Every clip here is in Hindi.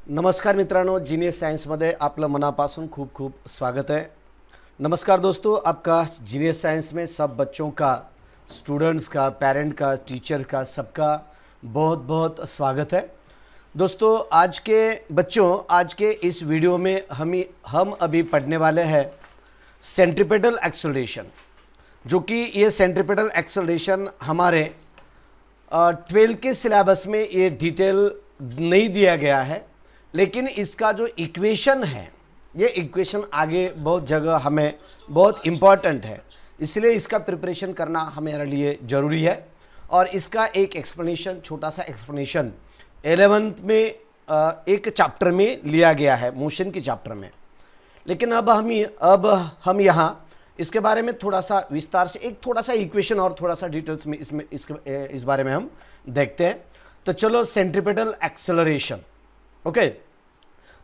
नमस्कार मित्रांनो, जीनियस सायन्समध्ये आपलं मनापासून खूप खूप स्वागत है। नमस्कार दोस्तों, आपका जीनियस साइंस में सब बच्चों का, स्टूडेंट्स का, पेरेंट का, टीचर का, सबका बहुत बहुत स्वागत है। दोस्तों, आज के बच्चों, आज के इस वीडियो में हम अभी पढ़ने वाले हैं सेंट्रीपेटल एक्सेलरेशन, जो कि ये सेंट्रीपेटल एक्सेलरेशन हमारे 12th के सिलेबस में ये डिटेल नहीं दिया गया है, लेकिन इसका जो इक्वेशन है, ये इक्वेशन आगे बहुत जगह हमें बहुत इम्पॉर्टेंट है, इसलिए इसका प्रिपरेशन करना हमारे लिए ज़रूरी है। और इसका एक एक्सप्लेनेशन, छोटा सा एक्सप्लेनेशन 11th में एक चैप्टर में लिया गया है, मोशन के चैप्टर में। लेकिन अब हम यहाँ इसके बारे में थोड़ा सा विस्तार से, एक थोड़ा सा इक्वेशन और थोड़ा सा डिटेल्स में इस बारे में हम देखते हैं। तो चलो, सेंट्रीपेटल एक्सेलरेशन। ओके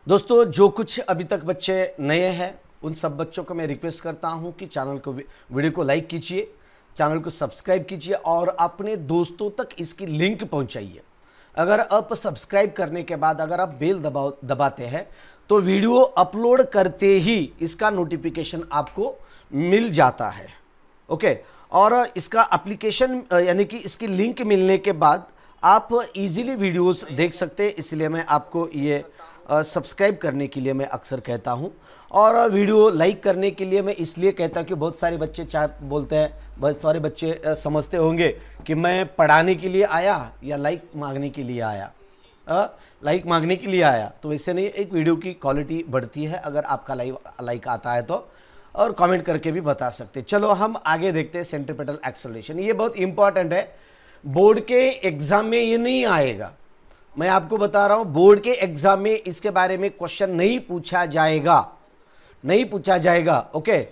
दोस्तों, जो कुछ अभी तक बच्चे नए हैं, उन सब बच्चों को मैं रिक्वेस्ट करता हूं कि चैनल को, वीडियो को लाइक कीजिए, चैनल को सब्सक्राइब कीजिए और अपने दोस्तों तक इसकी लिंक पहुंचाइए। अगर आप सब्सक्राइब करने के बाद अगर आप बेल दबाते हैं तो वीडियो अपलोड करते ही इसका नोटिफिकेशन आपको मिल जाता है। ओके, और इसका एप्लीकेशन यानी कि इसकी लिंक मिलने के बाद आप इजीली वीडियोस देख सकते हैं, इसलिए मैं आपको ये सब्सक्राइब करने के लिए मैं अक्सर कहता हूं। और वीडियो लाइक करने के लिए मैं इसलिए कहता हूं कि बहुत सारे बच्चे बोलते हैं, बहुत सारे बच्चे समझते होंगे कि मैं पढ़ाने के लिए आया या लाइक मांगने के लिए आया, लाइक मांगने के लिए आया। तो वैसे नहीं, एक वीडियो की क्वालिटी बढ़ती है अगर आपका लाइक आता है तो, और कमेंट करके भी बता सकते हैं। चलो हम आगे देखते हैं सेंट्रीपेटल एक्सेलरेशन। ये बहुत इंपॉर्टेंट है, बोर्ड के एग्जाम में ये नहीं आएगा, मैं आपको बता रहा हूं। बोर्ड के एग्जाम में इसके बारे में क्वेश्चन नहीं पूछा जाएगा, ओके।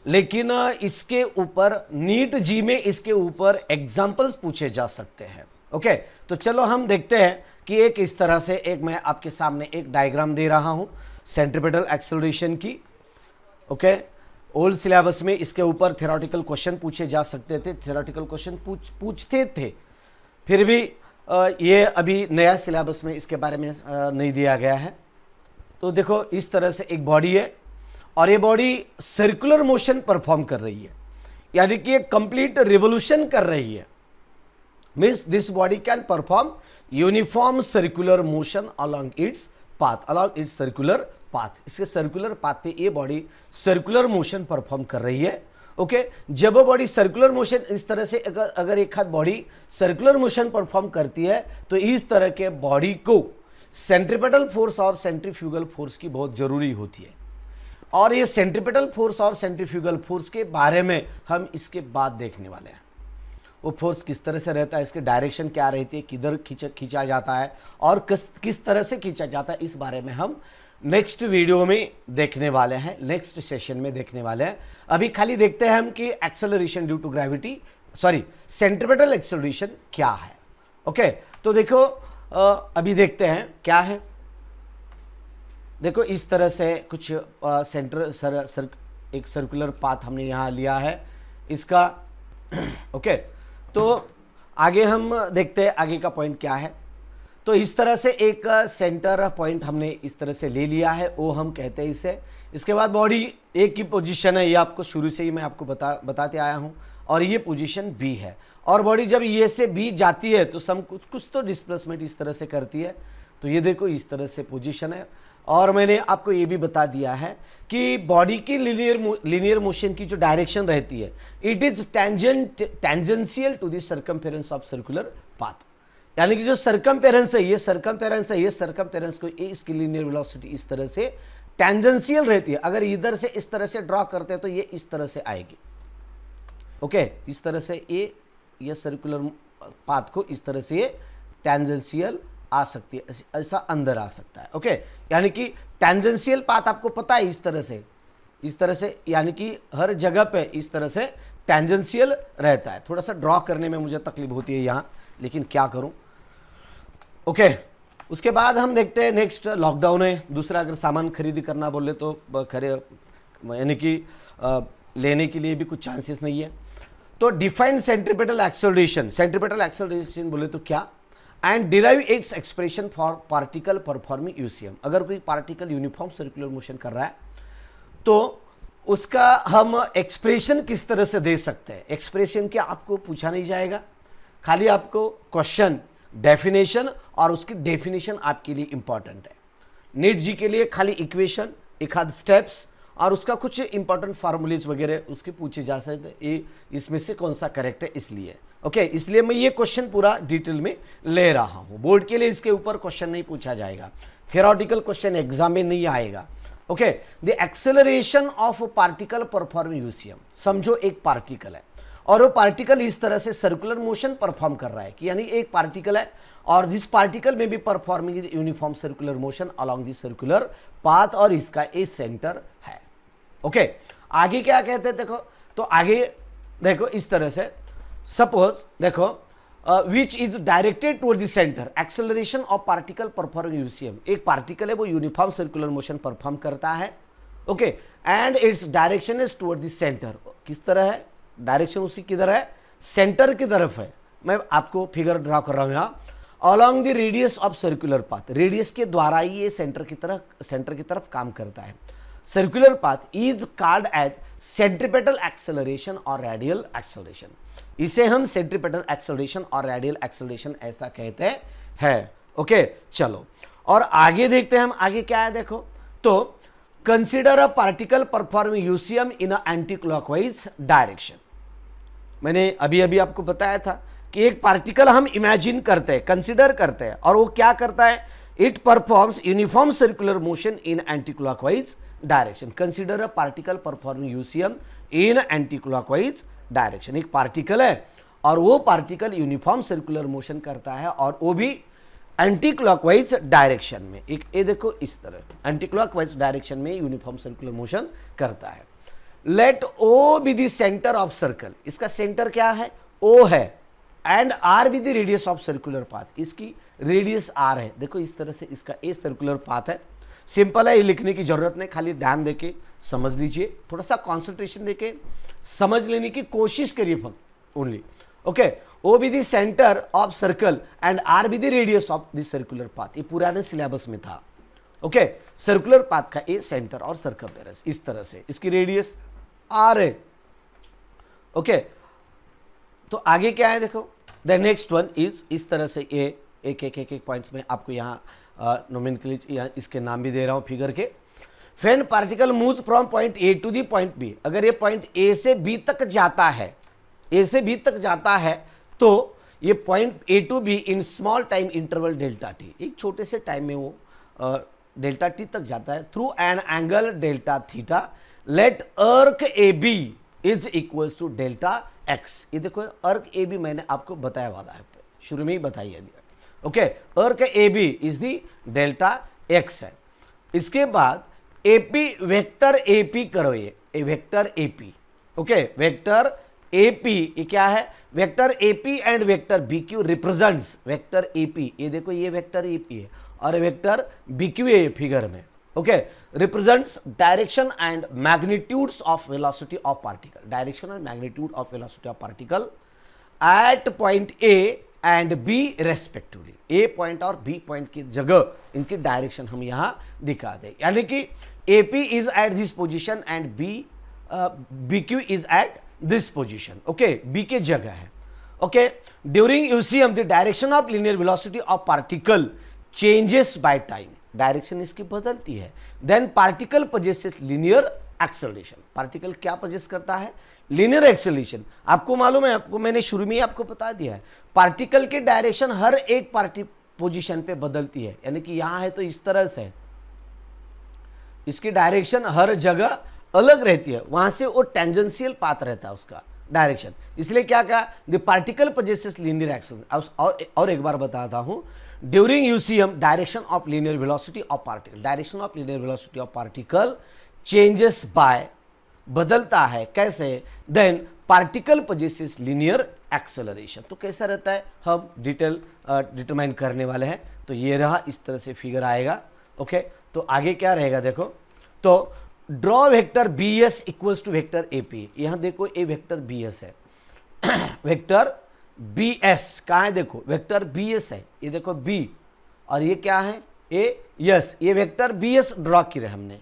लेकिन इसके ऊपर नीट जी में इसके ऊपर एग्जाम्पल्स पूछे जा सकते हैं, ओके। तो चलो हम देखते हैं कि एक इस तरह से, एक मैं आपके सामने एक डायग्राम दे रहा हूं सेंट्रीपेटल एक्सेलरेशन की, ओके। ओल्ड सिलेबस में इसके ऊपर थ्योरेटिकल क्वेश्चन पूछे जा सकते थे, थ्योरेटिकल क्वेश्चन पूछते थे, फिर भी ये अभी नया सिलेबस में इसके बारे में नहीं दिया गया है। तो देखो, इस तरह से एक बॉडी है और ये बॉडी सर्कुलर मोशन परफॉर्म कर रही है, यानी कि एक कंप्लीट रिवोल्यूशन कर रही है। Means this body can perform uniform circular motion along it's circular path. इसके सर्कुलर पाथ पे ये बॉडी सर्कुलर मोशन परफॉर्म कर रही है, ओके। जब वो बॉडी सर्कुलर मोशन इस तरह से, अगर एक हाथ बॉडी सर्कुलर मोशन परफॉर्म करती है तो इस तरह के बॉडी को सेंट्रीपेटल फोर्स और सेंट्रीफ्यूगल फोर्स की बहुत जरूरी होती है। और ये सेंट्रीपेटल फोर्स और सेंट्रीफ्यूगल फोर्स के बारे में हम इसके बाद देखने वाले हैं। वो फोर्स किस तरह से रहता है, इसकी डायरेक्शन क्या रहती है, किधर खींचा जाता है और किस तरह से खींचा जाता है, इस बारे में हम नेक्स्ट वीडियो में देखने वाले हैं, नेक्स्ट सेशन में देखने वाले हैं। अभी खाली देखते हैं हम कि acceleration due to gravity, centripetal acceleration क्या है, ओके। तो देखो, अभी देखते हैं क्या है। देखो, इस तरह से कुछ एक सर्कुलर पाथ हमने यहां लिया है इसका, ओके। तो आगे हम देखते हैं आगे का पॉइंट क्या है। तो इस तरह से एक सेंटर पॉइंट हमने इस तरह से ले लिया है, वो हम कहते हैं इसे। इसके बाद बॉडी एक की पोजीशन है, ये आपको शुरू से ही मैं आपको बताते आया हूं, और ये पोजीशन बी है। और बॉडी जब ये से बी जाती है तो कुछ तो डिस्प्लेसमेंट इस तरह से करती है। तो ये देखो, इस तरह से पोजीशन है। और मैंने आपको ये भी बता दिया है कि बॉडी की लीनियर मोशन की जो डायरेक्शन रहती है, it is tangential to the circumference of circular path. यानी कि जो सर्कमफेरेंस है, ये सर्कमफेरेंस को, इसकी लीनियर वेलोसिटी इस तरह से टेंजेंशियल रहती है। अगर इधर से इस तरह से ड्रॉ करते हैं तो ये इस तरह से आएगी, ओके। इस तरह से ये सर्कुलर पाथ को इस तरह से ये टेंजेंशियल आ सकती है, ऐसा अंदर आ सकता है, ओके। यानी कि टेंजेंशियल पाथ आपको पता है, इस तरह से, यानी कि हर जगह पे इस तरह से टेंजेंशियल रहता है। थोड़ा सा ड्रॉ करने में मुझे तकलीफ होती है यहाँ, लेकिन क्या करूं, ओके। उसके बाद हम देखते हैं नेक्स्ट, लॉकडाउन है। दूसरा, अगर सामान खरीदी करना बोले तो यानी कि लेने के लिए भी कुछ चांसेस नहीं है। तो डिफाइंड सेंट्रीपेटल एक्सेलरेशन बोले तो क्या, and derive its expression for particle performing UCM. अगर कोई पार्टिकल यूनिफॉर्म सर्कुलर मोशन कर रहा है तो उसका हम एक्सप्रेशन किस तरह से दे सकते हैं। एक्सप्रेशन क्या आपको पूछा नहीं जाएगा, खाली आपको क्वेश्चन, डेफिनेशन और उसकी डेफिनेशन आपके लिए इंपॉर्टेंट है। नीट जी के लिए खाली इक्वेशन, एक आध स्टेप्स और उसका कुछ इंपॉर्टेंट फार्मूलेज वगैरह उसके पूछे जा सकते हैं, इसमें से कौन सा करेक्ट है इसलिए। ओके, इसलिए मैं ये क्वेश्चन पूरा डिटेल में ले रहा हूं। बोर्ड के लिए इसके ऊपर क्वेश्चन नहीं पूछा जाएगा, थियोरेटिकल क्वेश्चन एग्जाम में नहीं आएगा। Okay, the acceleration of particle performing UCM. समझो एक पार्टिकल है और वो पार्टिकल इस तरह से सर्कुलर मोशन परफॉर्म कर रहा है कि यानी एक पार्टिकल है और दिस पार्टिकल में भी performing uniform circular motion along the circular path और इसका ए सेंटर है। ओके, आगे क्या कहते हैं देखो, तो आगे देखो इस तरह से सपोज देखो which is directed toward the centre, acceleration of particle performing UCM. एक पार्टिकल है वो यूनिफॉर्म सर्कुलर मोशन परफॉर्म करता है। Okay, and its direction is toward the centre. किस तरह है डायरेक्शन, उसी किधर है, सेंटर की तरफ है। मैं आपको फिगर ड्रा कर रहा हूं यहां, along the radius of circular path. Radius के द्वारा ही ये सेंटर की तरफ काम करता है। Circular path is called as centripetal acceleration और रेडियल एक्सेलरेशन। इसे हम सेंट्रीपेटल एक्सेलरेशन और रेडियल एक्सेलरेशन ऐसा कहते हैं। ओके, चलो और आगे देखते हैं हम, आगे क्या है देखो, तो consider a particle performing UCM in a anti clockwise direction. मैंने अभी अभी आपको बताया था कि एक पार्टिकल हम इमेजिन करते हैं, कंसिडर करते हैं और वो क्या करता है, it performs uniform circular motion in anti clockwise direction. Consider a particle performing UCM in anti clockwise direction. एक पार्टिकल है और वो पार्टिकल यूनिफॉर्म सर्कुलर मोशन करता है और वो भी एंटी क्लॉकवाइज डायरेक्शन में। एक ये देखो इस तरह एंटी क्लॉकवाइज डायरेक्शन में यूनिफॉर्म सर्कुलर मोशन करता है। Let O be the centre of circle. इसका सेंटर क्या है, ओ है, and R be the radius of circular path. इसकी रेडियस आर है। देखो इस तरह से इसका ए सर्कुलर पाथ है। सिंपल है, ये लिखने की जरूरत नहीं, खाली ध्यान देके समझ लीजिए, थोड़ा सा कॉन्सेंट्रेशन देके समझ लेने की कोशिश करिए फक्त only. Okay, O be the centre of circle and R be the radius of the circular path. ये पुराने सिलेबस में था। ओके, सर्कुलर पाथ का ए सेंटर और सर्कमफेरेंस इस तरह से, इसकी रेडियस आर है। ओके, तो आगे क्या है देखो, द नेक्स्ट वन इज इस तरह से ये एक पॉइंट्स में आपको यहाँ नोमेनक्लेचर इसके नाम भी दे रहा हूँ फिगर के। When particle moves from point A to the point B. अगर ये पॉइंट ए से बी तक जाता है, ए से बी तक जाता है तो ये point A to B in small time interval delta T, एक छोटे से टाइम में वो डेल्टा टी तक जाता है through an angle delta theta. Let arc A B is equals to delta X. ये देखो अर्क ए बी मैंने आपको बताया वाला है, शुरू में ही बताइए दिया। Okay, arc A B is the delta X है। इसके बाद एपी वेक्टर एपी करो, ये vector AP. Okay, vector AP ये क्या है, vector AP and vector BQ represents vector AP. ये देखो ये वेक्टर एपी है और वेक्टर बीक्यू है फिगर में। Okay, represents direction and magnitudes of velocity of particle, direction and magnitude of velocity of particle at point A and B respectively. A point और बी पॉइंट की जगह इनकी डायरेक्शन हम यहां दिखा दें, यानी कि AP is at this position and BQ is at this position. Okay, B के जगह है। Okay, during UCM the direction of linear velocity of particle changes by time. Direction इसकी बदलती है। Then particle possesses linear acceleration. Particle क्या पोजेस करता है, लीनियर एक्सेलरेशन। आपको मालूम है, आपको मैंने शुरू में ही आपको बता दिया है, पार्टिकल की डायरेक्शन हर एक पोजीशन पे बदलती है। यानी कि यहां है तो इस तरह से इसकी डायरेक्शन हर जगह अलग रहती है, वहां से वो टेंजेंशियल पाथ रहता है उसका डायरेक्शन। इसलिए क्या कहा, the particle possesses linear acceleration. और एक बार बताता हूं, during UCM direction of linear velocity of particle, direction of linear velocity of particle changes by, बदलता है कैसे, then particle possesses linear acceleration. तो कैसा रहता है हम डिटरमाइन करने वाले हैं। तो ये रहा, इस तरह से फिगर आएगा। ओके, तो आगे क्या रहेगा देखो, तो draw vector B S equals to vector A P. यहां देखो ए वेक्टर बी एस है, वेक्टर बी एस कहाँ है, देखो वेक्टर बी एस है, ये देखो बी और ये क्या है ए यस, ये वेक्टर बी एस ड्रॉ किया हमने,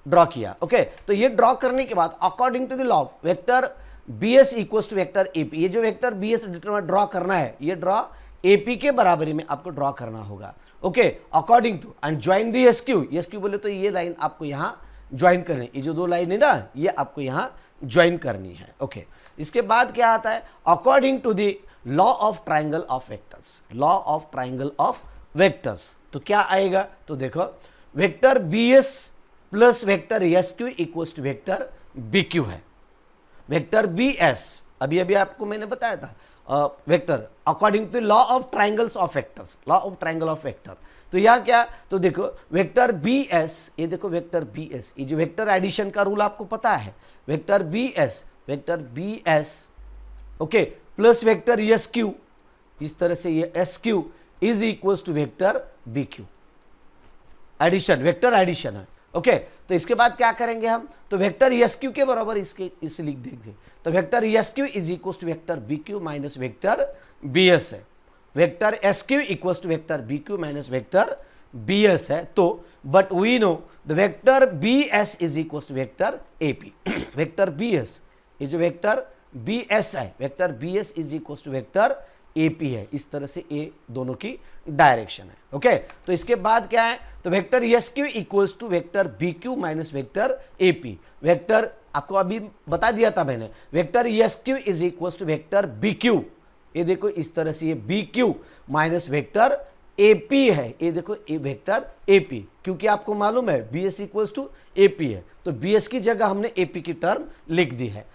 ड्रॉ किया। ओके तो ये ड्रॉ करने के बाद according to the law vector B S equals to vector AP, ये जो vector B S determine draw करना है ये ड्रॉ एपी के बराबरी में आपको ड्रॉ करना होगा। Okay according to and join the S Q बोले तो ये लाइन आपको यहां ज्वाइन करनी, ये जो दो लाइन है ना ये आपको यहां ज्वाइन करनी है। ओके इसके बाद क्या आता है, according to the law of triangle of vectors, law of triangle of vectors तो क्या आएगा, तो देखो vector B S plus vector S Q equals to vector B Q है। वेक्टर बी एस अभी अभी आपको मैंने बताया था vector according to law of triangles of vectors, law of triangle of vector, तो यह क्या, तो देखो वेक्टर बी एस, ये देखो वेक्टर बी एस, ये जो वेक्टर एडिशन का रूल आपको पता है, vector B S okay plus vector S Q, इस तरह से ये S Q is equals to vector B Q, addition vector addition है। ओके तो इसके बाद क्या करेंगे हम, तो वेक्टर एस क्यू के बराबर इसे लिख देंगे, तो vector S Q is equals to vector B Q minus vector B S है, vector S Q equals to vector B Q minus vector B S है। तो but we know the vector B S is equals to vector A P, vector B S, ये जो वेक्टर बी एस है vector B S is equals to vector A P है, इस तरह से ए दोनों की डायरेक्शन है। ओके तो इसके बाद क्या है, तो vector S Q equals to vector B Q minus vector A P, vector आपको अभी बता दिया था मैंने, vector S Q is equals to vector B Q, ये देखो इस तरह से ये B Q minus vector A P है, ये देखो ए वेक्टर ए पी, क्योंकि आपको मालूम है B S equals to A P है, तो बी एस की जगह हमने ए पी की टर्म लिख दी है।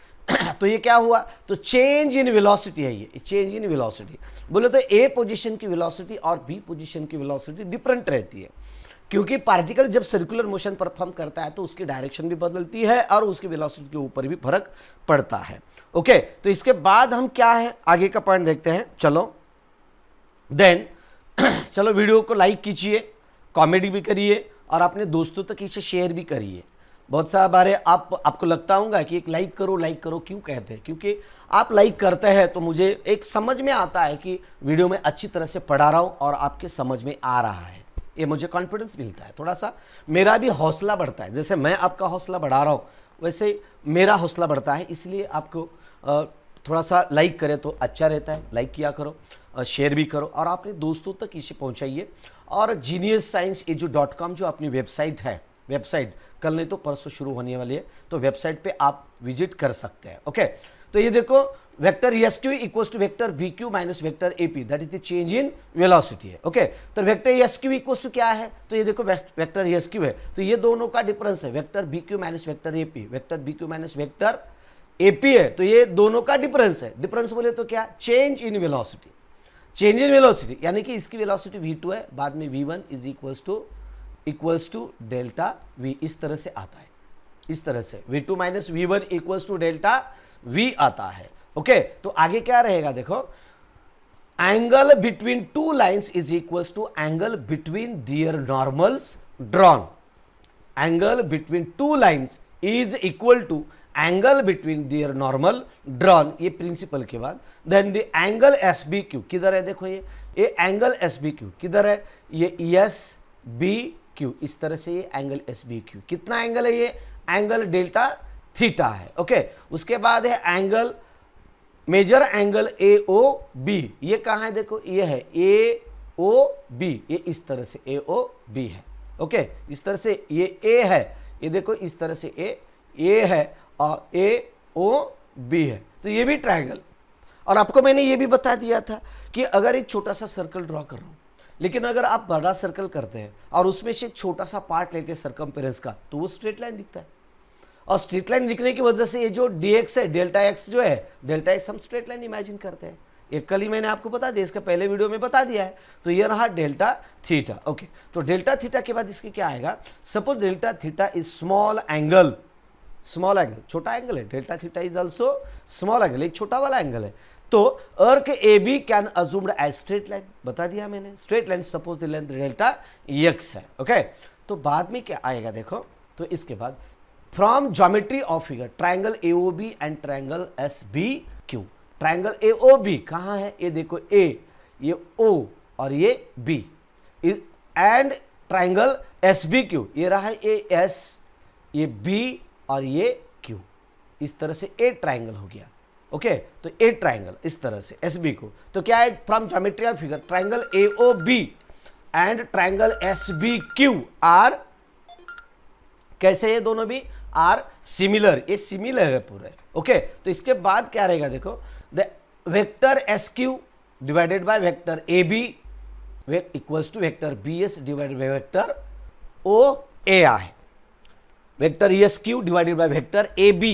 तो ये क्या हुआ, तो चेंज इन वेलोसिटी है, ये चेंज इन वेलोसिटी बोले तो ए पोजीशन की वेलोसिटी और बी पोजीशन की वेलोसिटी डिफरेंट रहती है, क्योंकि पार्टिकल जब सर्कुलर मोशन परफॉर्म करता है तो उसकी डायरेक्शन भी बदलती है और उसकी वेलोसिटी के ऊपर भी फर्क पड़ता है। ओके तो इसके बाद हम क्या है आगे का पॉइंट देखते हैं, चलो देन चलो वीडियो को लाइक कीजिए, कॉमेडी भी करिए और अपने दोस्तों तक इसे शेयर भी करिए। बहुत सारे बारे आपको लगता होगा कि एक लाइक करो क्यों कहते हैं, क्योंकि आप लाइक करते हैं तो मुझे एक समझ में आता है कि वीडियो में अच्छी तरह से पढ़ा रहा हूँ और आपके समझ में आ रहा है, ये मुझे कॉन्फिडेंस मिलता है, थोड़ा सा मेरा भी हौसला बढ़ता है, जैसे मैं आपका हौसला बढ़ा रहा हूँ वैसे मेरा हौसला बढ़ता है, इसलिए आपको थोड़ा सा लाइक करें तो अच्छा रहता है, लाइक किया करो, शेयर भी करो और अपने दोस्तों तक इसे पहुँचाइए। और geniusscienceedu.com जो अपनी वेबसाइट है, वेबसाइट कल नहीं तो परसों शुरू होने वाली है, तो वेबसाइट पे आप विजिट कर सकते हैं। ओके तो ये देखो vector S Q equals to vector B Q minus vector A P, that is the change in velocity है। ओके तो vector S Q equals to क्या है, तो ये देखो वेक्टर एस क्यू है, तो ये दोनों का डिफरेंस है, vector B Q minus vector A P, vector B Q minus vector A P है, तो ये दोनों का डिफरेंस है। डिफरेंस बोले तो क्या, change in velocity, change in velocity यानी कि इसकी वेलोसिटी v2 है, बाद में v1 is equals to delta v, इस तरह से आता है, इस तरह से v2 minus v1 equals to delta v आता है। ओके तो आगे क्या रहेगा, देखो angle between two lines is equals to angle between their normals drawn, angle between two lines is equal to angle between their normal drawn, ये प्रिंसिपल के बाद then the angle S B Q किधर है, देखो ये एंगल एस बी क्यू किधर है, ये एस बी क्यू, इस तरह से ये एंगल एस बी क्यू, कितना एंगल है, ये एंगल डेल्टा थीटा है। ओके उसके बाद है angle major angle A O B, ये कहाँ है, देखो ये है ए ओ बी, ये इस तरह से ए ओ बी है। ओके इस तरह से ये ए है, ये देखो इस तरह से ए है और ए ओ बी है, तो ये भी ट्रायंगल। और आपको मैंने ये भी बता दिया था कि अगर एक छोटा सा सर्कल ड्रॉ कर रहा हूं, लेकिन अगर आप बड़ा सर्कल करते हैं और उसमें से एक छोटा सा पार्ट लेते हैं सर्कमफेरेंस का, तो वो स्ट्रेट लाइन दिखता है, और स्ट्रेट लाइन दिखने की वजह से ये जो dx है, डेल्टा एक्स जो है, डेल्टा एक्स हम स्ट्रेट लाइन इमेजिन करते हैं, ये कल ही मैंने आपको बता दिया, इसका पहले वीडियो में बता दिया है, तो ये रहा डेल्टा थीटा। ओके तो डेल्टा थीटा के बाद इसके क्या आएगा, suppose delta theta is small angle, छोटा एंगल है, delta theta is also small angle, एक छोटा वाला एंगल है, तो arc A B can assumed as straight line, बता दिया मैंने, straight line suppose the length delta X है। ओके तो बाद में क्या आएगा, देखो तो इसके बाद from geometry of figure triangle AOB and triangle SBQ, triangle A O B कहाँ है, ये देखो ए, ये ओ और ये B, and triangle S B Q, ये रहा ए एस, ये बी और ये क्यू, इस तरह से ए ट्राइंगल हो गया। ओके तो ए ट्राइंगल इस तरह से एस बी को, तो क्या है from geometry of figure triangle A O B and triangle S B Q R, कैसे ये दोनों भी आर सिमिलर, ये सिमिलर है पूरे। ओके तो इसके बाद क्या रहेगा देखो, the vector S Q divided by vector A B equals to vector B S divided by vector O A है, vector S Q divided by vector A B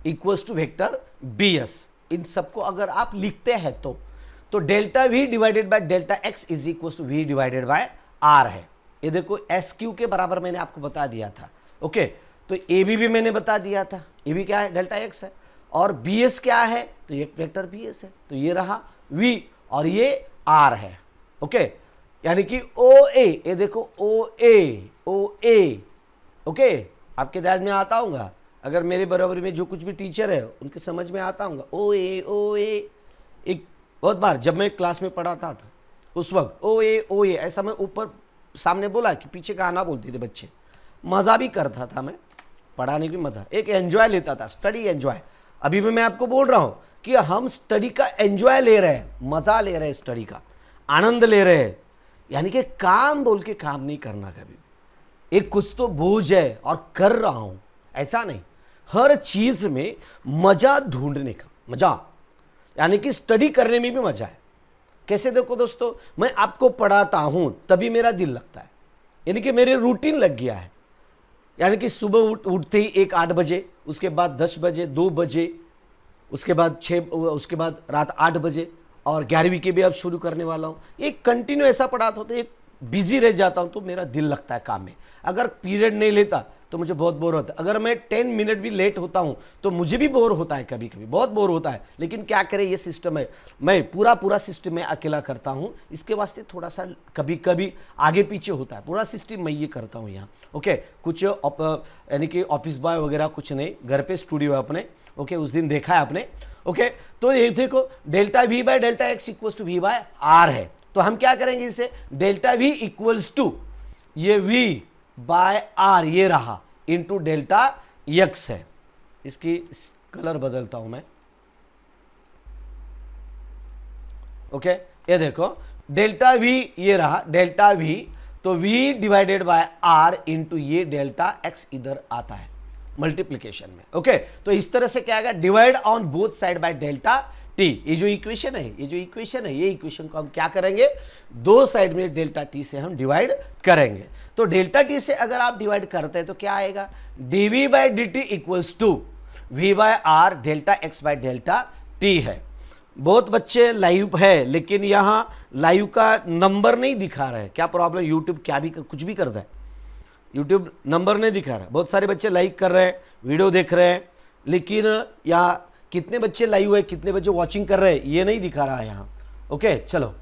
equals to vector B S. इन सबको अगर आप लिखते हैं तो delta V divided by delta X is equals to V divided by R है। ये देखो एस क्यू के बराबर मैंने आपको बता दिया था। ओके तो ए बी भी मैंने बता दिया था, ए बी क्या है डेल्टा एक्स है, और बी एस क्या है तो ये वेक्टर बी एस है, तो ये रहा वी और ये आर है। ओके यानी कि ओ ए, ये देखो ओ ए, ओके आपके ध्यान में आता होगा, अगर मेरे बराबर में जो कुछ भी टीचर है उनके समझ में आता होगा। ओ ए एक बहुत बार जब मैं क्लास में पढ़ाता था उस वक्त ओ ए ऐसा मैं ऊपर सामने बोला कि पीछे का आना बोलते थे बच्चे, मज़ा भी करता था मैं, पढ़ाने की मज़ा, एक एंजॉय लेता था, स्टडी एंजॉय। अभी भी मैं आपको बोल रहा हूँ कि हम स्टडी का एंजॉय ले रहे हैं, मज़ा ले रहे हैं, स्टडी का आनंद ले रहे हैं, यानी कि काम बोल के काम नहीं करना कभी, एक कुछ तो बोझ है और कर रहा हूँ ऐसा नहीं, हर चीज़ में मज़ा ढूंढने का, मज़ा यानी कि स्टडी करने में भी मज़ा है। कैसे देखो दोस्तों, मैं आपको पढ़ाता हूँ तभी मेरा दिल लगता है, यानी कि मेरे रूटीन लग गया है, यानी कि सुबह उठते ही 8 बजे, उसके बाद 10 बजे, 2 बजे, उसके बाद 6, उसके बाद रात 8 बजे, और 11वीं के भी अब शुरू करने वाला हूँ। एक कंटिन्यू ऐसा पढ़ाता हूँ तो एक बिजी रह जाता हूँ, तो मेरा दिल लगता है काम में। अगर पीरियड नहीं लेता तो मुझे बहुत बोर होता है, अगर मैं 10 मिनट भी लेट होता हूँ तो मुझे भी बोर होता है, कभी कभी बहुत बोर होता है, लेकिन क्या करें ये सिस्टम है, मैं पूरा सिस्टम में अकेला करता हूँ, इसके वास्ते थोड़ा सा कभी कभी आगे पीछे होता है, पूरा सिस्टम मैं ये करता हूँ यहाँ। ओके कुछ यानी कि ऑफिस बॉय वगैरह कुछ नहीं, घर पे स्टूडियो है अपने। ओके उस दिन देखा है आपने। ओके तो ये देखो delta V by delta X equals to V by R है, तो हम क्या करेंगे इसे, डेल्टा वी इक्वल्स टू ये वी बाय आर ये रहा इंटू डेल्टा एक्स है। इसकी कलर बदलता हूं मैं। ओके ये देखो डेल्टा वी ये रहा डेल्टा वी, तो V divided by R into ये डेल्टा एक्स इधर आता है मल्टीप्लीकेशन में। ओके तो इस तरह से क्या आएगा, divide on both side by delta T. ये जो इक्वेशन है ये इक्वेशन को हम क्या करेंगे, दो साइड में डेल्टा टी से हम डिवाइड करेंगे। तो डेल्टा टी से अगर आप डिवाइड करते हैं तो क्या आएगा, dv by dt equals to v by R delta X by delta T है। बहुत बच्चे लाइव है लेकिन यहाँ लाइव का नंबर नहीं दिखा रहा है, क्या प्रॉब्लम, यूट्यूब क्या भी कुछ भी करता है, यूट्यूब नंबर नहीं दिखा रहा है। बहुत सारे बच्चे लाइक कर रहे हैं, वीडियो देख रहे हैं, लेकिन यहाँ कितने बच्चे लाइव है, कितने बच्चे वॉचिंग कर रहे हैं, ये नहीं दिखा रहा है यहाँ। ओके चलो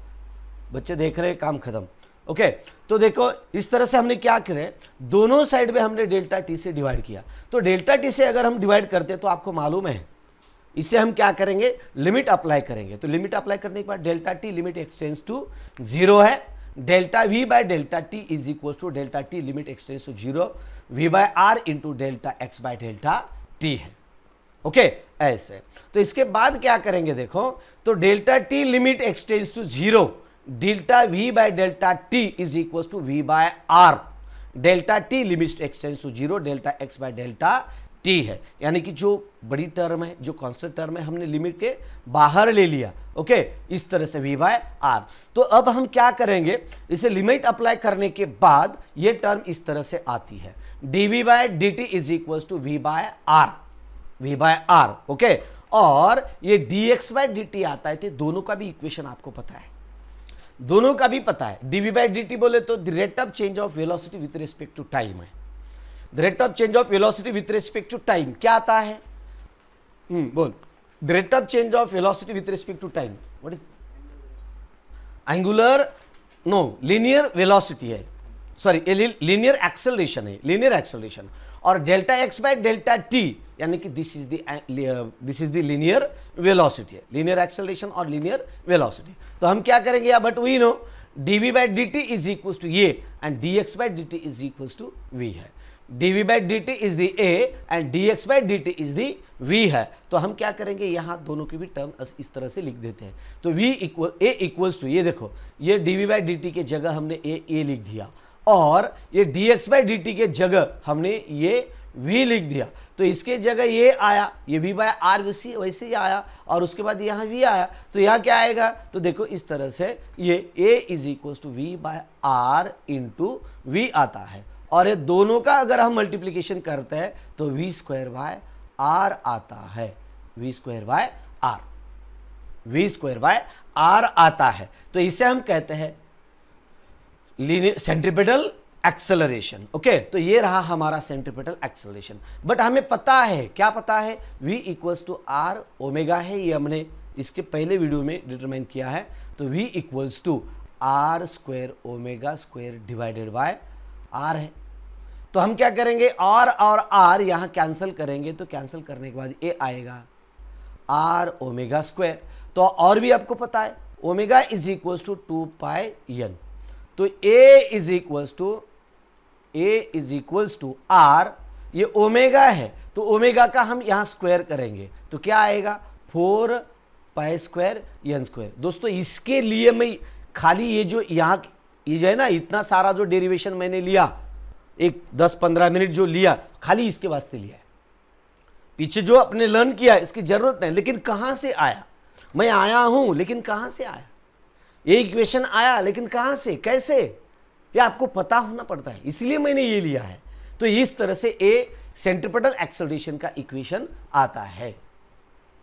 बच्चे देख रहे हैं, काम खत्म। ओके तो देखो इस तरह से हमने क्या करे, दोनों साइड में हमने डेल्टा टी से डिवाइड किया। तो डेल्टा टी से अगर हम डिवाइड करते हैं तो आपको मालूम है इसे हम क्या करेंगे, लिमिट अप्लाई करेंगे। तो लिमिट अप्लाई करने के बाद delta T limit extends to 0 है, delta V by delta T is equal to delta T limit extends to 0 V by R into delta X by delta T है। ओके ऐसे तो इसके बाद क्या करेंगे देखो, तो delta T limit extends to 0 delta V by delta T is equal to V by R, delta T limit extends to 0 delta X by delta T है। यानी कि जो बड़ी टर्म है, जो कांस्टेंट टर्म है, हमने लिमिट के बाहर ले लिया। ओके इस तरह से v बाय आर। तो अब हम क्या करेंगे, इसे लिमिट अप्लाई करने के बाद ये टर्म इस तरह से आती है, dv by dt is equal to v by R. Okay और ये dx बाय dt आता है, तो दोनों का भी इक्वेशन आपको पता है, दोनों का भी पता है। dv बाय dt बोले तो the rate of change of velocity with respect to time है, the rate of change of velocity with respect to time क्या आता है, बोल, the rate of change of velocity with respect to time what is, angular no linear velocity है, सॉरी ये लीनियर एक्सेलरेशन है, लीनियर एक्सेलरेशन। और delta X by delta T यानी कि this is the linear velocity है, लीनियर एक्सेलरेशन और लीनियर वेलोसिटी। तो हम क्या करेंगे या but we know dv by dt is equal to ये and dx by dt is equal to v है। dv by dt is the a and dx by dt is the v है। तो हम क्या करेंगे यहाँ दोनों की भी टर्म इस तरह से लिख देते हैं। तो v equal a equals to ये देखो ये dv by dt के जगह हमने a लिख दिया और ये dx by dt के जगह हमने ये v लिख दिया। तो इसके जगह ये आया, ये v बाय आर वैसे ही आया और उसके बाद यहाँ v आया। तो यहाँ क्या आएगा, तो देखो इस तरह से ये a is equal to V by R into V आता है और ये दोनों का अगर हम मल्टीप्लीकेशन करते हैं तो v स्क्वायर बाय आर आता है, v square by R, v square by R आता है। तो इसे हम कहते हैं लीनियर सेंट्रीपिटल एक्सेलरेशन। ओके, तो ये रहा हमारा सेंट्रीपिटल एक्सेलरेशन। बट हमें पता है, क्या पता है, v equals to R omega है, ये हमने इसके पहले वीडियो में डिटरमाइन किया है। तो v equals to R square omega square divided by R है। तो हम क्या करेंगे, r और r यहाँ कैंसिल करेंगे, तो कैंसिल करने के बाद ये आएगा r ओमेगा स्क्वायर। तो और भी आपको पता है omega is equals to 2 pi n। तो a is equals to R, ये ओमेगा है तो ओमेगा का हम यहां स्क्वायर करेंगे तो क्या आएगा 4 पाई स्क्वायर n स्क्वायर। दोस्तों इसके लिए मैं खाली ये जो यहाँ ये जो है ना इतना सारा जो डेरिवेशन मैंने लिया, एक 10-15 मिनट जो लिया, खाली इसके वास्ते लिया है। पीछे जो आपने लर्न किया इसकी जरूरत नहीं, लेकिन कहां से आया, मैं आया हूं लेकिन कहां से आया, ये इक्वेशन आया लेकिन कहां से, कैसे, ये आपको पता होना पड़ता है, इसलिए मैंने ये लिया है। तो इस तरह से ए सेंट्रीपिटल एक्सेलरेशन का इक्वेशन आता है।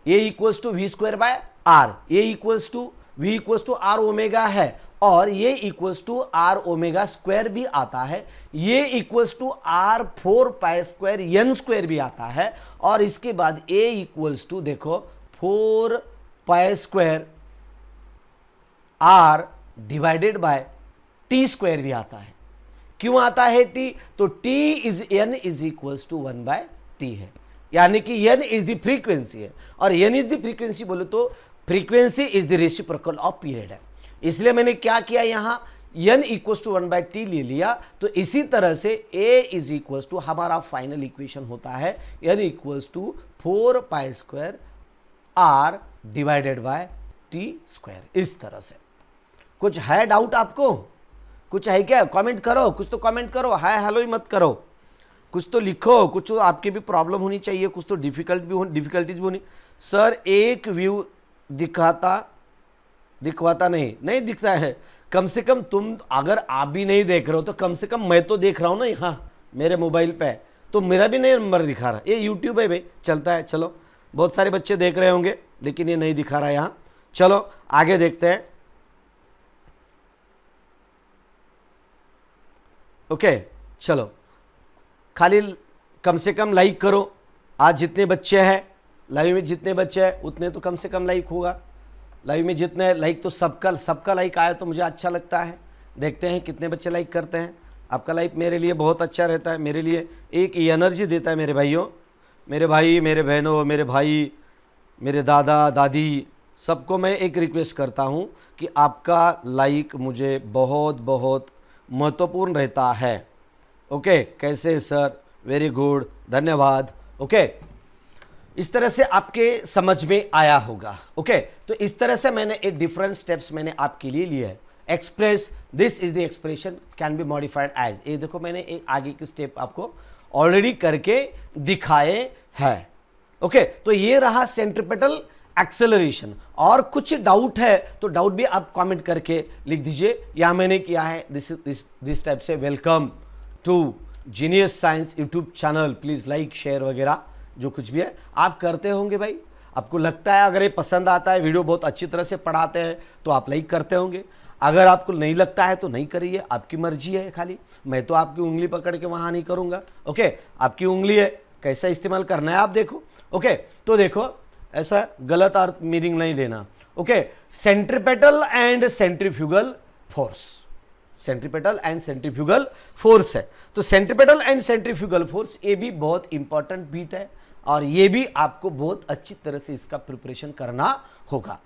A equals to V square by R, A equals to V equals to R omega है और ये equals to R omega square भी आता है, ये equals to R 4 pi square n square भी आता है और इसके बाद ए इक्वल्स टू देखो 4 pi square R divided by T square भी आता है। क्यों आता है टी, तो T is N is equals to 1 by T है, यानी कि एन इज द फ्रीक्वेंसी है और एन इज द फ्रीक्वेंसी बोले तो frequency is the reciprocal of period है। इसलिए मैंने क्या किया यहां n equals to 1 by T ले लिया। तो इसी तरह से a इज इक्वल्स टू हमारा फाइनल इक्वेशन होता है n equals to 4 pi square R divided by T square. इस तरह से कुछ है डाउट आपको, कुछ है क्या, कमेंट करो, कुछ तो कमेंट करो, हाय हेलो ही मत करो, कुछ तो लिखो, कुछ तो आपकी भी प्रॉब्लम होनी चाहिए, कुछ तो डिफिकल्टीज भी होनी। सर एक व्यू दिखवाता नहीं दिखता है, कम से कम तुम अगर आप भी नहीं देख रहे हो तो कम से कम मैं तो देख रहा हूँ ना यहाँ मेरे मोबाइल पे, तो मेरा भी नहीं नंबर दिखा रहा। ये यूट्यूब है भाई, चलता है, चलो बहुत सारे बच्चे देख रहे होंगे लेकिन ये नहीं दिखा रहा है यहाँ। चलो आगे देखते हैं। ओके चलो, खाली कम से कम लाइक करो। आज जितने बच्चे हैं लाइव में, जितने बच्चे हैं उतने तो कम से कम लाइक होगा। लाइव में जितने लाइक तो सबका लाइक आया तो मुझे अच्छा लगता है। देखते हैं कितने बच्चे लाइक करते हैं। आपका लाइक मेरे लिए बहुत अच्छा रहता है, मेरे लिए एक एनर्जी देता है। मेरे भाइयों, मेरे भाई, मेरे बहनों, मेरे भाई, मेरे दादा दादी, सबको मैं एक रिक्वेस्ट करता हूँ कि आपका लाइक मुझे बहुत बहुत महत्वपूर्ण रहता है। ओके, कैसे सर, वेरी गुड, धन्यवाद। ओके, इस तरह से आपके समझ में आया होगा। ओके, तो इस तरह से मैंने एक डिफरेंट स्टेप्स मैंने आपके लिए लिए है। Express this is the expression can be modified as, ये देखो मैंने एक आगे की स्टेप आपको ऑलरेडी करके दिखाए हैं। ओके, तो ये रहा सेंट्रीपिटल एक्सेलरेशन। और कुछ डाउट है तो डाउट भी आप कमेंट करके लिख दीजिए। यहां मैंने किया है दिस टाइप से welcome to Genius Science YouTube channel, please like share वगैरह जो कुछ भी है आप करते होंगे भाई। आपको लगता है अगर ये पसंद आता है, वीडियो बहुत अच्छी तरह से पढ़ाते हैं तो आप लाइक करते होंगे। अगर आपको नहीं लगता है तो नहीं करिए, आपकी मर्जी है। खाली मैं तो आपकी उंगली पकड़ के वहां नहीं करूंगा। ओके, आपकी उंगली है, कैसा इस्तेमाल करना है आप देखो। ओके, तो देखो ऐसा गलत अर्थ मीनिंग नहीं लेना। Okay, centripetal and centrifugal force, centripetal and centrifugal force है। तो सेंट्रीपेटल एंड सेंट्रीफ्यूगल फोर्स ये भी बहुत इंपॉर्टेंट बीट है और ये भी आपको बहुत अच्छी तरह से इसका प्रिपरेशन करना होगा,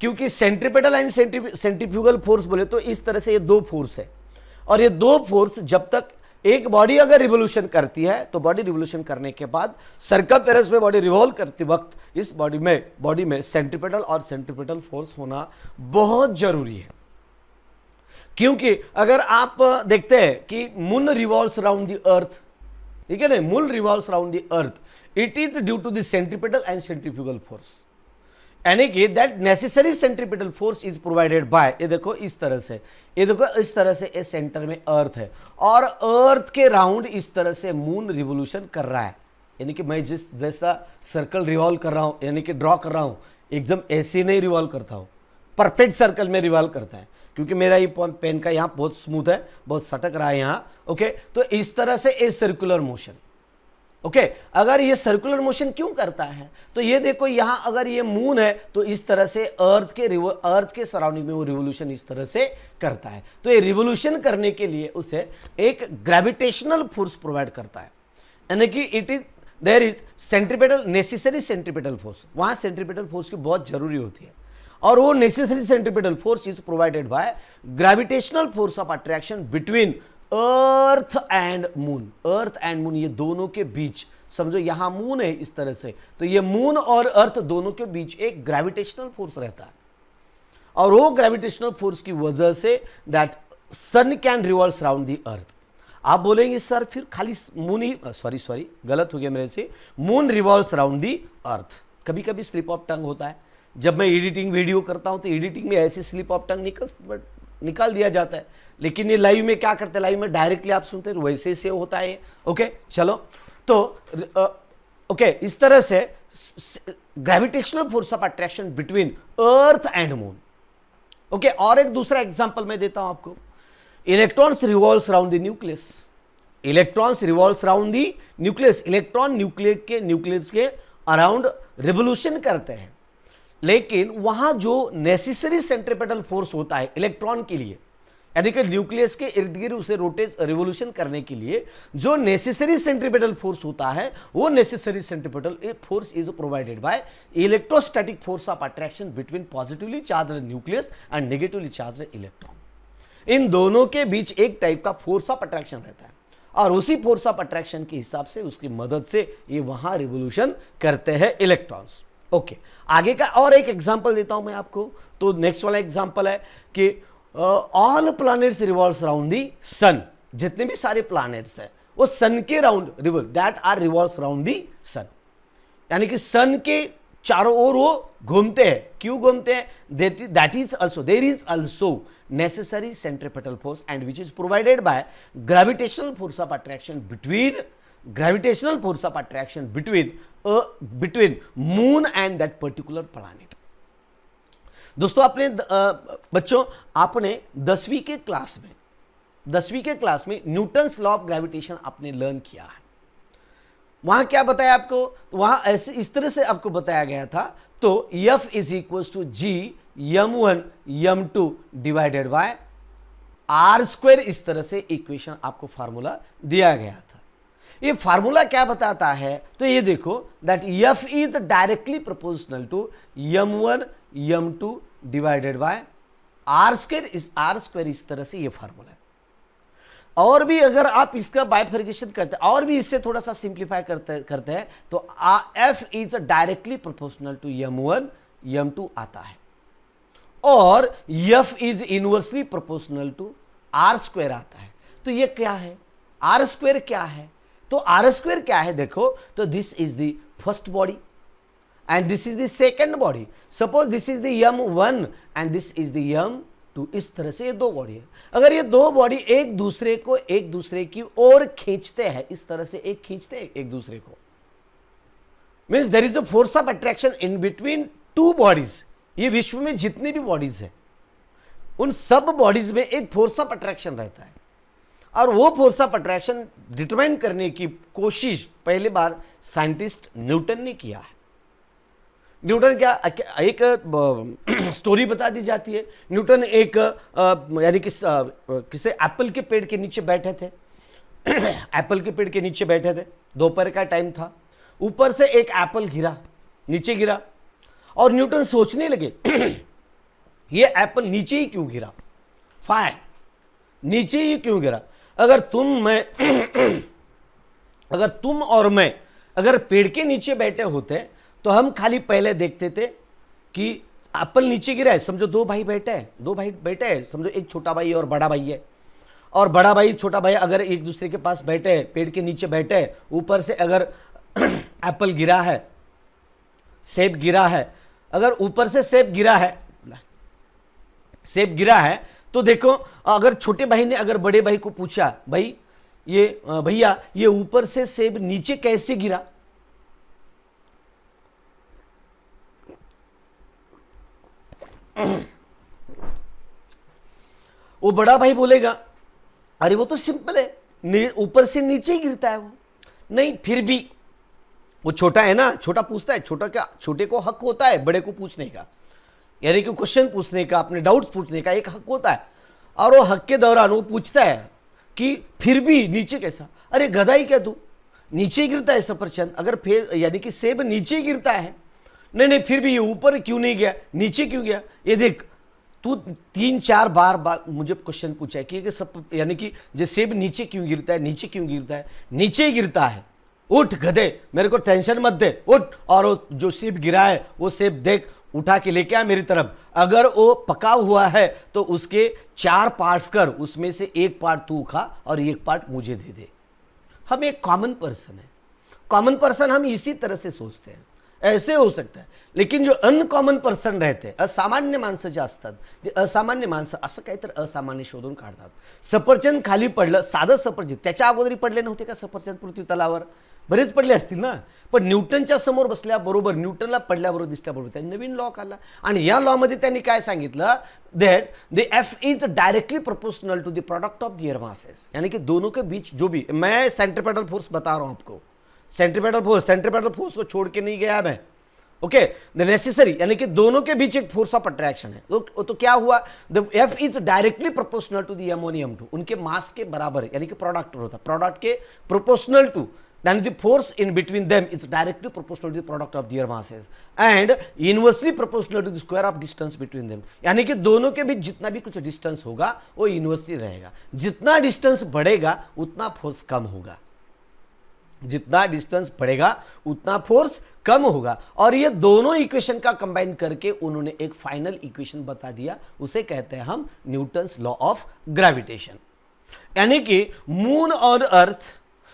क्योंकि सेंट्रीपेटल एंड सेंट्रीफ्यूगल फोर्स बोले तो इस तरह से ये दो फोर्स है और ये दो फोर्स जब तक एक बॉडी अगर रिवोल्यूशन करती है तो बॉडी रिवोल्यूशन करने के बाद सर्कमफेरेंस में बॉडी रिवॉल्व करते वक्त इस बॉडी में सेंट्रीपेटल और सेंट्रीपेटल फोर्स होना बहुत जरूरी है। क्योंकि अगर आप देखते हैं कि moon revolves around the earth, ठीक है ना, moon revolves around the earth, it is due to the centripetal and centrifugal force, यानी कि that necessary centripetal force is provided by, ये देखो इस तरह से, ये देखो इस तरह से, इस सेंटर में अर्थ है और अर्थ के राउंड इस तरह से मून रिवोल्यूशन कर रहा है, यानी कि मैं जैसा सर्कल रिवॉल्व कर रहा हूं, यानी कि ड्रॉ कर रहा हूं, एकदम ऐसे नहीं रिवॉल्व करता हूं, परफेक्ट सर्कल में रिवॉल्व करता है, क्योंकि मेरा ये पेन का यहां बहुत स्मूथ है, बहुत सटक रहा है यहां। ओके, तो इस तरह से ए सर्कुलर मोशन। ओके, अगर ये सर्कुलर मोशन क्यों करता है, तो ये देखो यहां अगर ये मून है तो इस तरह से अर्थ के सराउंडिंग में वो रिवोल्यूशन इस तरह से करता है। तो ये रिवोल्यूशन करने के लिए उसे एक ग्रेविटेशनल फोर्स प्रोवाइड करता है, यानी कि it is there is centripetal, necessary centripetal force, वहां सेंट्रीपेटल फोर्स की बहुत जरूरी होती है और वो necessary centripetal force is provided by gravitational force of attraction between earth and moon. Earth and moon ये दोनों के बीच, समझो यहां मून है इस तरह से, तो ये मून और अर्थ दोनों के बीच एक ग्रेविटेशनल फोर्स रहता है और वो ग्रेविटेशनल फोर्स की वजह से that sun can revolve around the earth. आप बोलेंगे सर फिर खाली मून ही, सॉरी गलत हो गया मेरे से, मून रिवॉल्व अराउंड द अर्थ। कभी कभी स्लिप ऑफ टंग होता है, जब मैं एडिटिंग वीडियो करता हूं तो एडिटिंग में ऐसे स्लिप ऑफ टंग निकाल दिया जाता है, लेकिन ये लाइव में क्या करते हैं, लाइव में डायरेक्टली आप सुनते हैं वैसे से होता है। ओके चलो, तो ओके इस तरह से gravitational force of attraction between earth and moon. Okay, और एक दूसरा एग्जांपल मैं देता हूं आपको, electrons revolves around the nucleus. Electrons revolves around the nucleus, electron nucleus के अराउंड रिवोल्यूशन करते हैं, लेकिन वहां जो नेसेसरी सेंट्रीपेटल फोर्स होता है इलेक्ट्रॉन के लिए, यानी कि न्यूक्लियस के इर्द गिर्द उसे रिवोल्यूशन करने के लिए जो नेसेसरी सेंट्रीपेटल फोर्स होता है, वो necessary centripetal force is provided by electrostatic force of attraction between positively charged nucleus and negatively charged electron. इन दोनों के बीच एक टाइप का फोर्स ऑफ अट्रैक्शन रहता है और उसी फोर्स ऑफ अट्रैक्शन के हिसाब से, उसकी मदद से ये वहां रिवोल्यूशन करते हैं इलेक्ट्रॉन्स। ओके, आगे का और एक एग्जांपल देता हूं मैं आपको। तो नेक्स्ट वाला एग्जांपल है कि all planets revolves around the sun. जितने भी सारे प्लैनेट्स हैं वो सन के round that are revolves around the sun, यानी कि सन के चारों ओर वो घूमते हैं। क्यों घूमते हैं, that is also, there is also necessary centripetal force and which is provided by gravitational force of attraction between moon and that particular planet। दोस्तों आपने बच्चों आपने 10वीं के क्लास में न्यूटन्स लॉ ऑफ ग्रेविटेशन आपने लर्न किया है। वहां क्या बताया आपको, तो वहां ऐसे इस तरह से आपको बताया गया था, तो F is equal to G m1 m2 divided by r square, इस तरह से इक्वेशन आपको फार्मूला दिया गया था। ये फार्मूला क्या बताता है, तो ये देखो that F is directly proportional to m1 m2 divided by r square, इस तरह से ये फार्मूला है। और भी अगर आप इसका बाइफर्केशन करते हैं और भी इससे थोड़ा सा सिंप्लीफाई करते हैं तो F is directly proportional to m1 m2 आता है और F is inversely proportional to r square आता है। तो ये क्या है, r स्क्वायर क्या है, तो r स्क्वायर क्या है देखो, तो this is the first body and this is the second body. Suppose this is the m1 and this is the m2, इस तरह से ये दो बॉडी है। अगर ये दो बॉडी एक दूसरे की ओर खींचते हैं, इस तरह से एक खींचते हैं एक दूसरे को, means there is a force of attraction in between two bodies. ये विश्व में जितनी भी बॉडीज है उन सब बॉडीज में एक फोर्स ऑफ अट्रैक्शन रहता है और वो फोर्स ऑफ अट्रैक्शन डिटरमाइन करने की कोशिश पहली बार साइंटिस्ट न्यूटन ने किया है। न्यूटन क्या एक स्टोरी बता दी जाती है। न्यूटन एक यानी कि किसे एप्पल के पेड़ के नीचे बैठे थे एप्पल के पेड़ के नीचे बैठे थे, दोपहर का टाइम था, ऊपर से एक एप्पल गिरा, नीचे गिरा, और न्यूटन सोचने लगे ये एप्पल नीचे ही क्यों गिरा, फाइन नीचे ही क्यों गिरा। अगर तुम और मैं अगर पेड़ के नीचे बैठे होते तो हम खाली पहले देखते थे कि एप्पल नीचे गिरा है, समझो दो भाई बैठे हैं, समझो एक छोटा भाई और बड़ा भाई है, और बड़ा भाई छोटा भाई अगर एक दूसरे के पास बैठे हैं, पेड़ के नीचे बैठे हैं, ऊपर से अगर एप्पल गिरा है, सेब गिरा है, अगर ऊपर से सेब गिरा है तो देखो, अगर छोटे भाई ने अगर बड़े भाई को पूछा, भाई ये भैया ये ऊपर से सेब नीचे कैसे गिरा, वो बड़ा भाई बोलेगा अरे वो तो सिंपल है, ऊपर से नीचे ही गिरता है वो। नहीं, फिर भी वो छोटा है ना, छोटा पूछता है, छोटे को हक होता है बड़े को पूछने का, यानी कि क्वेश्चन पूछने का, अपने डाउट्स पूछने का एक हक होता है, और वो हक के दौरान वो पूछता है कि फिर भी नीचे कैसा, अरे गधा ही क्या तू, नीचे ही गिरता है सफरचंद, अगर यानी कि सेब नीचे ही गिरता है, नहीं फिर भी ये ऊपर क्यों नहीं गया, नीचे क्यों गया, ये देख तू 3-4 बार मुझे क्वेश्चन पूछा है कि सब यानी कि जो सेब नीचे क्यों गिरता है, नीचे क्यों गिरता है, नीचे ही गिरता है, उठ गधे, मेरे को टेंशन मत दे, उठ, और वो जो सेब गिरा है वो सेब देख, उठा के लेके आ मेरी तरफ, अगर वो पका हुआ है तो उसके 4 पार्ट्स कर, उसमें से एक पार्ट तू खा और एक पार्ट मुझे दे दे। हम एक कॉमन पर्सन हम इसी तरह से सोचते हैं, ऐसे हो सकता है, लेकिन जो अनकॉमन पर्सन रहते, असामान्य माणसं जे असतात, ते असामान्य माणसं असं काहीतरी असामान्य शोधून काढतात। सफरचंद खाली पडलं, साधं सफरचंद, त्याच्या अगोदरी पडले नव्हते का सफरचंद पृथ्वी तलावर, बरेच पडले असतील ना, पण न्यूटनच्या समोर बसल्याबरोबर, न्यूटनला पडल्याबरोबर दिसल्याबरोबर त्यांनी नवीन लॉ काढला, आणि या लॉ मध्ये त्यांनी काय सांगितलं, that the F is directly proportional to the product of their masses, यानी कि दोनों के बीच जो भी, मैं सेंट्रीपेटल फोर्स बता रहा हूं आपको, सेंट्रीपेटल फोर्स को छोड़ के नहीं गया मैं, ओके, द नेसेसरी, यानी कि दोनों के बीच एक फोर्स ऑफ अट्रैक्शन है, तो क्या हुआ, the F is directly proportional to the M1 M2, उनके मास के बराबर, यानी कि प्रोडक्ट होता, प्रोडक्ट के proportional to, then the force in between them is directly proportional to the product of their masses and inversely proportional to the square of distance between them, यानी कि दोनों के बीच जितना भी कुछ डिस्टेंस होगा वो इनवर्सली रहेगा, जितना डिस्टेंस बढ़ेगा उतना फोर्स कम होगा, जितना डिस्टेंस बढ़ेगा उतना फोर्स कम होगा, और ये दोनों इक्वेशन का कंबाइन करके उन्होंने एक फाइनल इक्वेशन बता दिया, उसे कहते हैं हम न्यूटन्स लॉ ऑफ ग्रेविटेशन। यानी कि मून और अर्थ,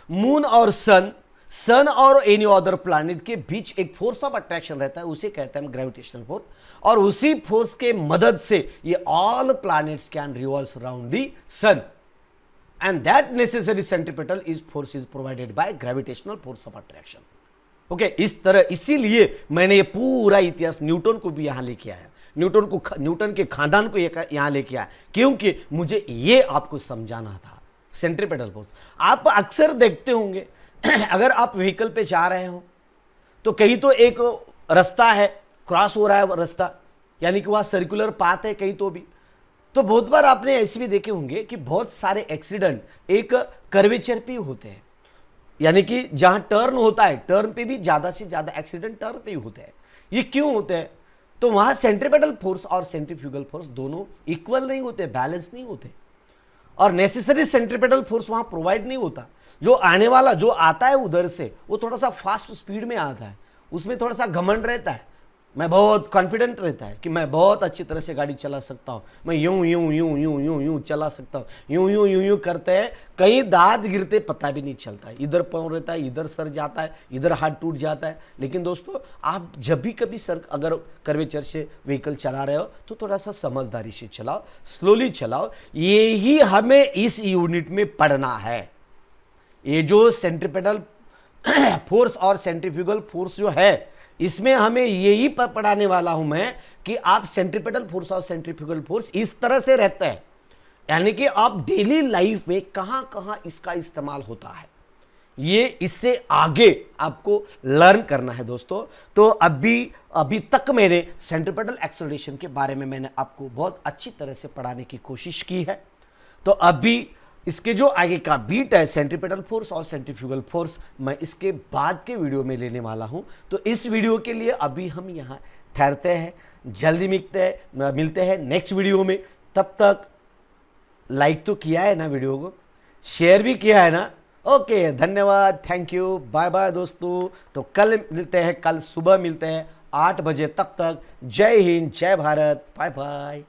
मून और सन और एनी अदर प्लैनेट के बीच एक फोर्स ऑफ अट्रैक्शन रहता है, उसे कहते हैं हम ग्रेविटेशनल फोर्स, और उसी फोर्स के मदद से ये all planets can revolve around the sun, and that necessary centripetal is force is provided by gravitational force of attraction. Okay, इस तरह, इसीलिए मैंने ये पूरा इतिहास न्यूटन को भी यहां लेके आया, न्यूटन के खानदान को यहां लेके आया, क्योंकि मुझे ये आपको समझाना था। सेंट्रीपेटल फोर्स आप अक्सर देखते होंगे, अगर आप व्हीकल पे जा रहे हो तो कहीं तो एक रास्ता है, क्रॉस हो रहा है रास्ता, यानी कि वहां सर्कुलर पाथ है कहीं तो भी, तो बहुत बार आपने ऐसे भी देखे होंगे कि बहुत सारे एक्सीडेंट एक कर्वेचर पे होते हैं, यानी कि जहां टर्न होता है, टर्न पे भी ज्यादा से ज्यादा एक्सीडेंट टर्न पे ही होते हैं। ये क्यों होते हैं, तो वहां सेंट्रीपेटल फोर्स और सेंट्रीफ्यूगल फोर्स दोनों इक्वल नहीं होते, बैलेंस नहीं होते, और नेसेसरी सेंट्रीपेटल फोर्स वहां प्रोवाइड नहीं होता। जो आने वाला, जो आता है उधर से, वो थोड़ा सा फास्ट स्पीड में आता है, उसमें थोड़ा सा घमंड रहता है, मैं बहुत कॉन्फिडेंट रहता है कि मैं बहुत अच्छी तरह से गाड़ी चला सकता हूं, मैं यूं यूं यूं यूं यूं यूं चला सकता हूं, यूं यूं यूं यूं करते हैं, कहीं दांत गिरते पता भी नहीं चलता, इधर पाँव रहता है, इधर सर जाता है, इधर हाथ टूट जाता है। लेकिन दोस्तों, आप जब भी कभी सर अगर कर्वेचर से व्हीकल चला रहे हो तो थोड़ा सा समझदारी से चलाओ, स्लोली चलाओ, यही हमें इस यूनिट में पढ़ना है। ये जो सेंट्रीपेटल फोर्स और सेंट्रीफ्यूगल फोर्स जो है, इसमें हमें यही पर पढ़ाने वाला हूं मैं कि आप सेंट्रीपेटल फोर्स और सेंट्रीफ्यूगल फोर्स इस तरह से रहते हैं, यानी कि आप डेली लाइफ में कहां कहां इसका इस्तेमाल होता है, ये इससे आगे आपको लर्न करना है दोस्तों। तो अभी तक मैंने सेंट्रीपेटल एक्सेलरेशन के बारे में मैंने आपको बहुत अच्छी तरह से पढ़ाने की कोशिश की है। तो अभी इसके जो आगे का बीट है सेंट्रीपेटल फोर्स और सेंट्रीफ्यूगल फोर्स, मैं इसके बाद के वीडियो में लेने वाला हूं। तो इस वीडियो के लिए अभी हम यहां ठहरते हैं, जल्दी मिलते हैं नेक्स्ट वीडियो में। तब तक लाइक तो किया है ना, वीडियो को शेयर भी किया है ना। ओके, धन्यवाद, थैंक यू, बाय बाय दोस्तों। तो कल मिलते हैं, कल सुबह मिलते हैं 8 बजे। तब तक जय हिंद, जय भारत, बाय बाय।